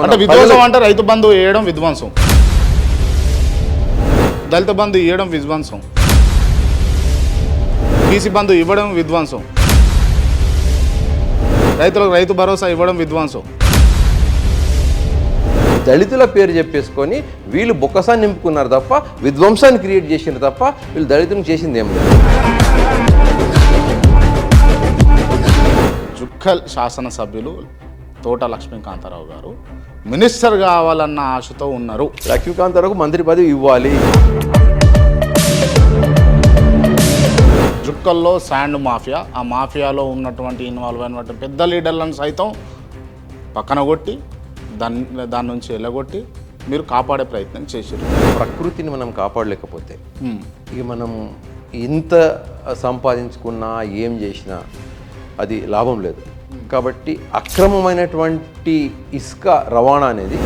అంటే విధ్వంసం అంటే రైతు బంధు వేయడం విధ్వంసం, దళిత బంధు ఇవ్వడం విధ్వంసం, బీసీ బంధు ఇవ్వడం విధ్వంసం, రైతులకు రైతు భరోసా ఇవ్వడం విధ్వంసం. దళితుల పేరు చెప్పేసుకొని వీళ్ళు బొక్కసాన్ని నింపుకున్నారు తప్ప విధ్వంసాన్ని క్రియేట్ చేసినారు తప్ప వీళ్ళు దళితులను చేసింది ఏం లేదు. జుక్కల్ శాసనసభ్యులు తోట లక్ష్మీకాంతారావు గారు మినిస్టర్ కావాలన్న ఆశతో ఉన్నారు. లక్ష్మీకాంతారావుకు మంత్రి పదవి ఇవ్వాలి. జుక్కల్లో శాండ్ మాఫియా, ఆ మాఫియాలో ఉన్నటువంటి ఇన్వాల్వ్ అయినటువంటి పెద్ద లీడర్లను సైతం పక్కన కొట్టి దాని నుంచి వెళ్ళగొట్టి మీరు కాపాడే ప్రయత్నం చేశారు. ప్రకృతిని మనం కాపాడలేకపోతే ఇక మనం ఎంత సంపాదించుకున్నా ఏం చేసినా అది లాభం లేదు. కాబట్టి అక్రమమైనటువంటి ఇసుక రవాణా అనేది